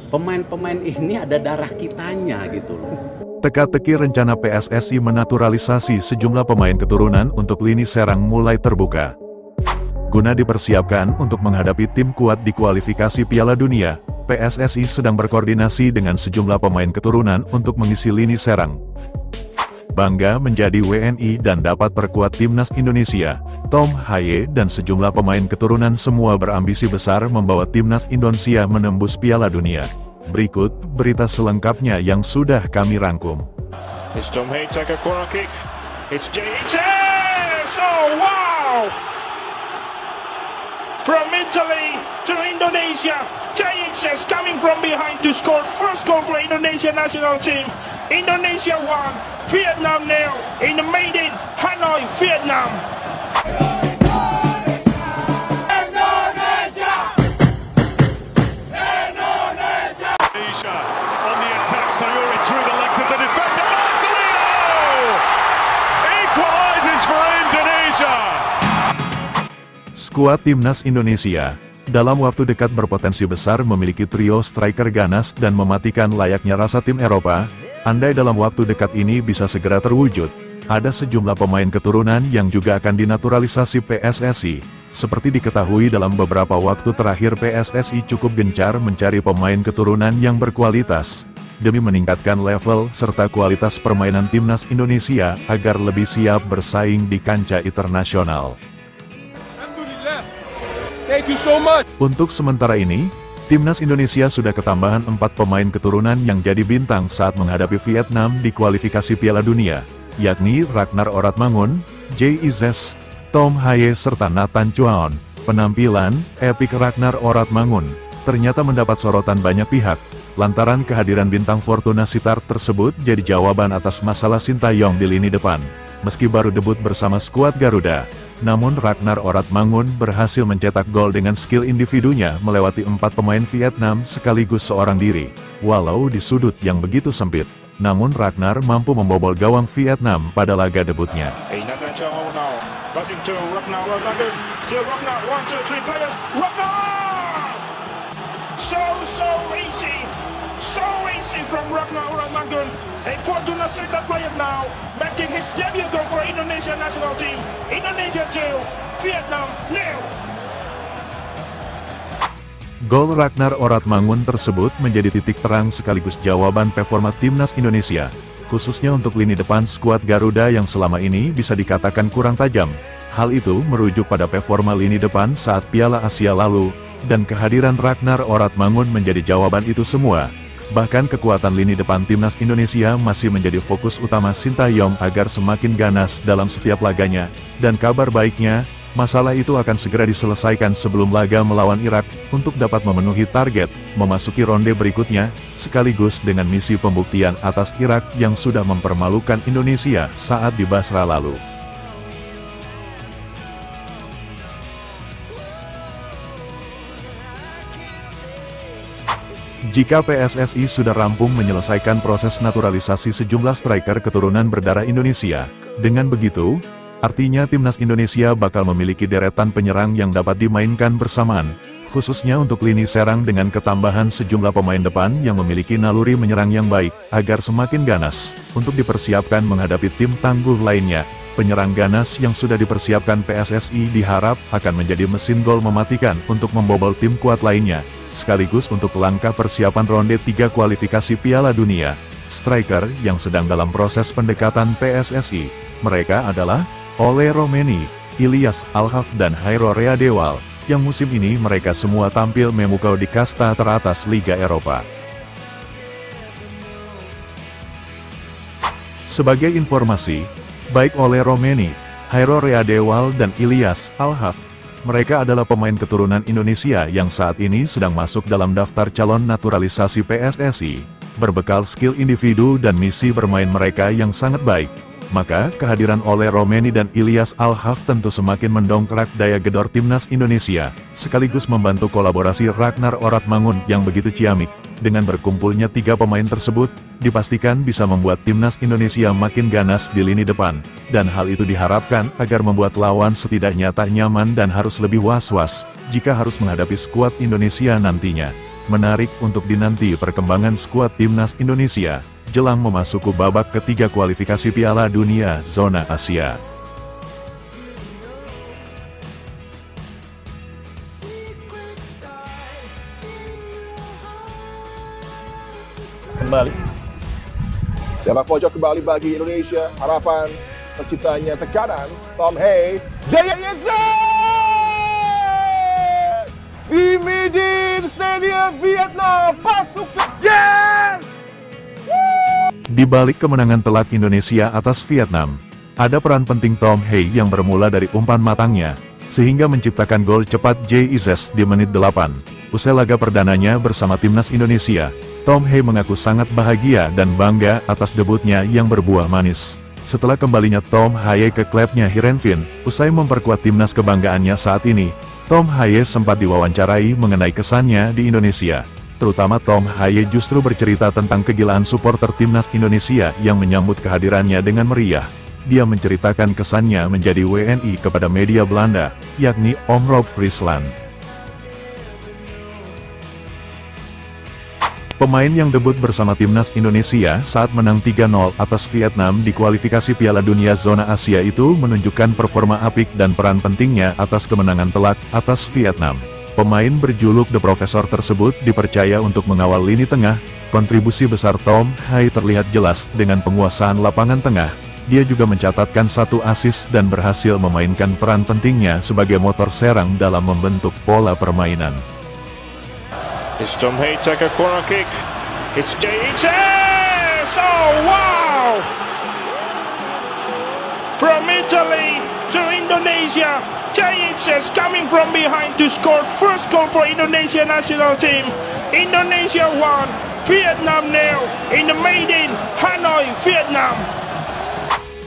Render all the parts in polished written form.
pemain-pemain ini ada darah kitanya gitu loh. Teka-teki rencana PSSI menaturalisasi sejumlah pemain keturunan untuk lini serang mulai terbuka. Guna dipersiapkan untuk menghadapi tim kuat di kualifikasi Piala Dunia, PSSI sedang berkoordinasi dengan sejumlah pemain keturunan untuk mengisi lini serang. Bangga menjadi WNI dan dapat perkuat timnas Indonesia, Tom Haye dan sejumlah pemain keturunan semua berambisi besar membawa timnas Indonesia menembus Piala Dunia. Berikut berita selengkapnya yang sudah kami rangkum. It's Tom Haye take a corner kick. It's JHS! Oh wow! From Italy to Indonesia, JHS coming from behind to score first goal for Indonesia national team. Indonesia 1, Vietnam 0 in the made in Hanoi, Vietnam. On the attack, Sayuri through the legs of the defender. Marcelino equalizes for Indonesia. Skuad timnas Indonesia dalam waktu dekat berpotensi besar memiliki trio striker ganas dan mematikan layaknya rasa tim Eropa. Andai dalam waktu dekat ini bisa segera terwujud, ada sejumlah pemain keturunan yang juga akan dinaturalisasi PSSI. Seperti diketahui dalam beberapa waktu terakhir PSSI cukup gencar mencari pemain keturunan yang berkualitas, demi meningkatkan level serta kualitas permainan timnas Indonesia agar lebih siap bersaing di kancah internasional. Thank you so much. Untuk sementara ini, timnas Indonesia sudah ketambahan 4 pemain keturunan yang jadi bintang saat menghadapi Vietnam di kualifikasi Piala Dunia, yakni Ragnar Oratmangun, Jay Izes, Tom Haye serta Nathan Chuaon. Penampilan epik Ragnar Oratmangun ternyata mendapat sorotan banyak pihak, lantaran kehadiran bintang Fortuna Sittard tersebut jadi jawaban atas masalah Sintayong di lini depan. Meski baru debut bersama skuad Garuda, namun Ragnar Oratmangun berhasil mencetak gol dengan skill individunya melewati 4 pemain Vietnam sekaligus seorang diri. Walau di sudut yang begitu sempit, namun Ragnar mampu membobol gawang Vietnam pada laga debutnya. So easy from Ragnar Oratmangun, a Fortuna Sittard player now, making his debut goal for Indonesia national team. Indonesia 2, Vietnam 0. Gol Ragnar Oratmangun tersebut menjadi titik terang sekaligus jawaban performa timnas Indonesia, khususnya untuk lini depan skuad Garuda yang selama ini bisa dikatakan kurang tajam. Hal itu merujuk pada performa lini depan saat Piala Asia lalu, dan kehadiran Ragnar Oratmangun menjadi jawaban itu semua. Bahkan kekuatan lini depan timnas Indonesia masih menjadi fokus utama Sintayong agar semakin ganas dalam setiap laganya, dan kabar baiknya, masalah itu akan segera diselesaikan sebelum laga melawan Irak, untuk dapat memenuhi target, memasuki ronde berikutnya, sekaligus dengan misi pembuktian atas Irak yang sudah mempermalukan Indonesia saat di Basra lalu. Jika PSSI sudah rampung menyelesaikan proses naturalisasi sejumlah striker keturunan berdarah Indonesia, dengan begitu, artinya timnas Indonesia bakal memiliki deretan penyerang yang dapat dimainkan bersamaan, khususnya untuk lini serang dengan ketambahan sejumlah pemain depan yang memiliki naluri menyerang yang baik, agar semakin ganas, untuk dipersiapkan menghadapi tim tangguh lainnya. Penyerang ganas yang sudah dipersiapkan PSSI diharap akan menjadi mesin gol mematikan untuk membobol tim kuat lainnya, sekaligus untuk langkah persiapan ronde 3 kualifikasi Piala Dunia. Striker yang sedang dalam proses pendekatan PSSI, mereka adalah Ole Romeni, Ilyas Alhaf dan Hairo Readewal, yang musim ini mereka semua tampil memukau di kasta teratas Liga Eropa. Sebagai informasi, baik Ole Romeni, Hairo Readewal dan Ilyas Alhaf, mereka adalah pemain keturunan Indonesia yang saat ini sedang masuk dalam daftar calon naturalisasi PSSI. Berbekal skill individu dan misi bermain mereka yang sangat baik, maka kehadiran Ole Romeni dan Ilyas Alhaf tentu semakin mendongkrak daya gedor timnas Indonesia, sekaligus membantu kolaborasi Ragnar Oratmangun yang begitu ciamik. Dengan berkumpulnya 3 pemain tersebut, dipastikan bisa membuat timnas Indonesia makin ganas di lini depan, dan hal itu diharapkan agar membuat lawan setidaknya tak nyaman dan harus lebih was-was jika harus menghadapi skuad Indonesia nantinya. Menarik untuk dinanti perkembangan skuad timnas Indonesia jelang memasuki babak ketiga kualifikasi Piala Dunia Zona Asia. Kembali. Sepak pojok kembali bagi Indonesia. Harapan terciptanya tekanan. Tom Hay. Jaya di Midin Stadium Vietnam. Pasukan. Yes! Di balik kemenangan telak Indonesia atas Vietnam, ada peran penting Tom Hay yang bermula dari umpan matangnya, sehingga menciptakan gol cepat JIZ di menit 8. Usai laga perdananya bersama timnas Indonesia, Tom Hay mengaku sangat bahagia dan bangga atas debutnya yang berbuah manis. Setelah kembalinya Tom Hay ke klubnya Heerenveen, usai memperkuat timnas kebanggaannya saat ini, Tom Hay sempat diwawancarai mengenai kesannya di Indonesia. Terutama Tom Hay justru bercerita tentang kegilaan supporter timnas Indonesia yang menyambut kehadirannya dengan meriah. Dia menceritakan kesannya menjadi WNI kepada media Belanda, yakni Omroep Friesland. Pemain yang debut bersama timnas Indonesia saat menang 3-0 atas Vietnam di kualifikasi Piala Dunia Zona Asia itu menunjukkan performa apik dan peran pentingnya atas kemenangan telak atas Vietnam. Pemain berjuluk The Professor tersebut dipercaya untuk mengawal lini tengah. Kontribusi besar Tom Hay terlihat jelas dengan penguasaan lapangan tengah. Dia juga mencatatkan 1 assist dan berhasil memainkan peran pentingnya sebagai motor serang dalam membentuk pola permainan. It's Tom Hay take a corner kick. It's JHS! Oh wow! From Italy to Indonesia, JHS coming from behind to score first goal for Indonesia national team. Indonesia 1, Vietnam 0 in the Maiden Hanoi, Vietnam.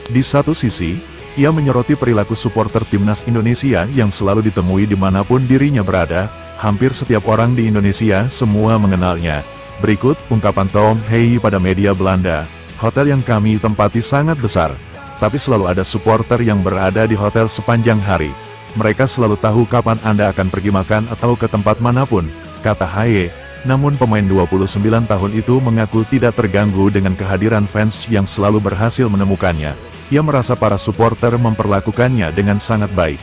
Di satu sisi, ia menyoroti perilaku supporter timnas Indonesia yang selalu ditemui dimanapun dirinya berada. Hampir setiap orang di Indonesia semua mengenalnya. Berikut ungkapan Tom Hay pada media Belanda. Hotel yang kami tempati sangat besar, tapi selalu ada supporter yang berada di hotel sepanjang hari. Mereka selalu tahu kapan Anda akan pergi makan atau ke tempat manapun, kata Hay. Namun pemain 29 tahun itu mengaku tidak terganggu dengan kehadiran fans yang selalu berhasil menemukannya. Ia merasa para supporter memperlakukannya dengan sangat baik.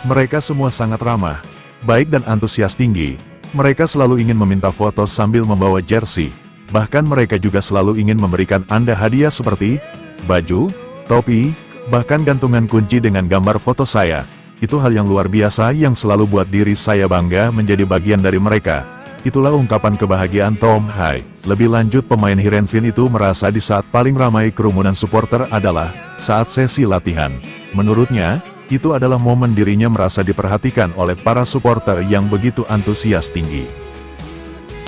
Mereka semua sangat ramah, baik dan antusias tinggi. Mereka selalu ingin meminta foto sambil membawa jersey. Bahkan mereka juga selalu ingin memberikan Anda hadiah seperti baju, topi, bahkan gantungan kunci dengan gambar foto saya. Itu hal yang luar biasa yang selalu buat diri saya bangga menjadi bagian dari mereka. Itulah ungkapan kebahagiaan Tom Hay. Lebih lanjut, pemain Heerenveen itu merasa di saat paling ramai kerumunan supporter adalah saat sesi latihan. Menurutnya, itu adalah momen dirinya merasa diperhatikan oleh para supporter yang begitu antusias tinggi.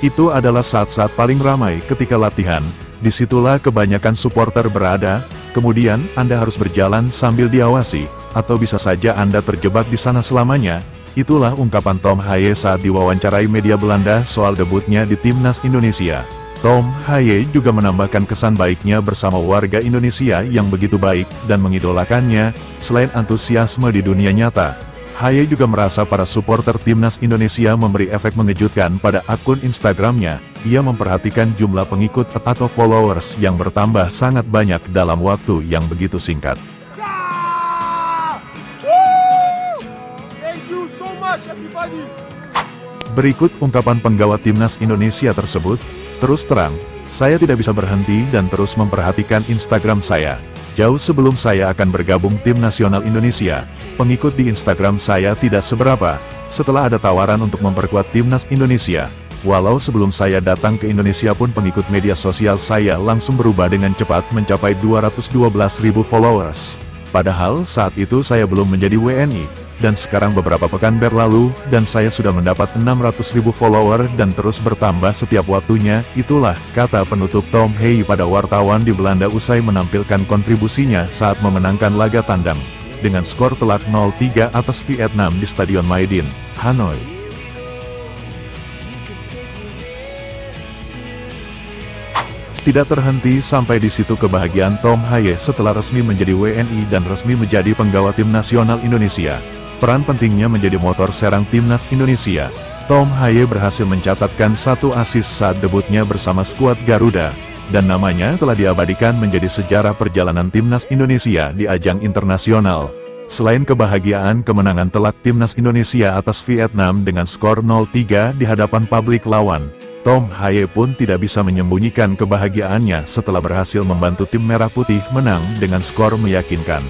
Itu adalah saat-saat paling ramai ketika latihan, disitulah kebanyakan supporter berada, kemudian Anda harus berjalan sambil diawasi, atau bisa saja Anda terjebak di sana selamanya. Itulah ungkapan Tom Hay saat diwawancarai media Belanda soal debutnya di timnas Indonesia. Tom Hay juga menambahkan kesan baiknya bersama warga Indonesia yang begitu baik dan mengidolakannya. Selain antusiasme di dunia nyata, Hay juga merasa para supporter timnas Indonesia memberi efek mengejutkan pada akun Instagramnya. Ia memperhatikan jumlah pengikut atau followers yang bertambah sangat banyak dalam waktu yang begitu singkat. Berikut ungkapan penggawa timnas Indonesia tersebut. Terus terang, saya tidak bisa berhenti dan terus memperhatikan Instagram saya. Jauh sebelum saya akan bergabung tim nasional Indonesia, pengikut di Instagram saya tidak seberapa. Setelah ada tawaran untuk memperkuat timnas Indonesia, walau sebelum saya datang ke Indonesia pun pengikut media sosial saya langsung berubah dengan cepat mencapai 212.000 followers. Padahal saat itu saya belum menjadi WNI. Dan sekarang beberapa pekan berlalu, dan saya sudah mendapat 600.000 follower dan terus bertambah setiap waktunya. Itulah kata penutup Tom Hay pada wartawan di Belanda usai menampilkan kontribusinya saat memenangkan laga tandang dengan skor telak 0-3 atas Vietnam di Stadion Maiden, Hanoi. Tidak terhenti sampai di situ kebahagiaan Tom Hay setelah resmi menjadi WNI dan resmi menjadi penggawa tim nasional Indonesia. Peran pentingnya menjadi motor serang timnas Indonesia. Tom Haye berhasil mencatatkan 1 assist saat debutnya bersama skuad Garuda, dan namanya telah diabadikan menjadi sejarah perjalanan timnas Indonesia di ajang internasional. Selain kebahagiaan kemenangan telak timnas Indonesia atas Vietnam dengan skor 0-3 di hadapan publik lawan, Tom Haye pun tidak bisa menyembunyikan kebahagiaannya setelah berhasil membantu tim Merah Putih menang dengan skor meyakinkan.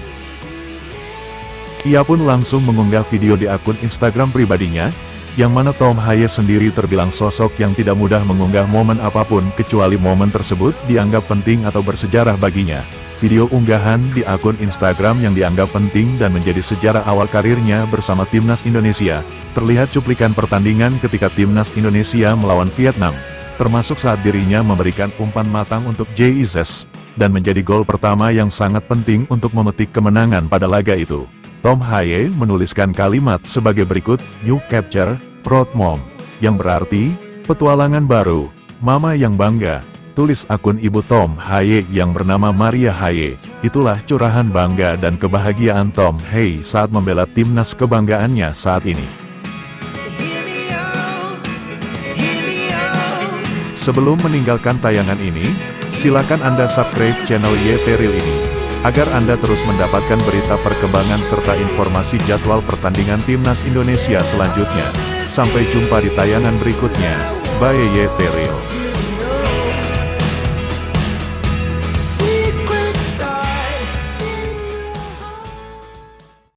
Ia pun langsung mengunggah video di akun Instagram pribadinya, yang mana Tom Haye sendiri terbilang sosok yang tidak mudah mengunggah momen apapun kecuali momen tersebut dianggap penting atau bersejarah baginya. Video unggahan di akun Instagram yang dianggap penting dan menjadi sejarah awal karirnya bersama timnas Indonesia, terlihat cuplikan pertandingan ketika timnas Indonesia melawan Vietnam, termasuk saat dirinya memberikan umpan matang untuk JIZS, dan menjadi gol pertama yang sangat penting untuk memetik kemenangan pada laga itu. Tom Haye menuliskan kalimat sebagai berikut, "You capture, proud mom," yang berarti, petualangan baru, mama yang bangga. Tulis akun ibu Tom Haye yang bernama Maria Haye. Itulah curahan bangga dan kebahagiaan Tom Haye saat membela timnas kebanggaannya saat ini. Sebelum meninggalkan tayangan ini, silakan Anda subscribe channel YT Real ini, agar Anda terus mendapatkan berita perkembangan serta informasi jadwal pertandingan timnas Indonesia selanjutnya. Sampai jumpa di tayangan berikutnya. Bye YT Real.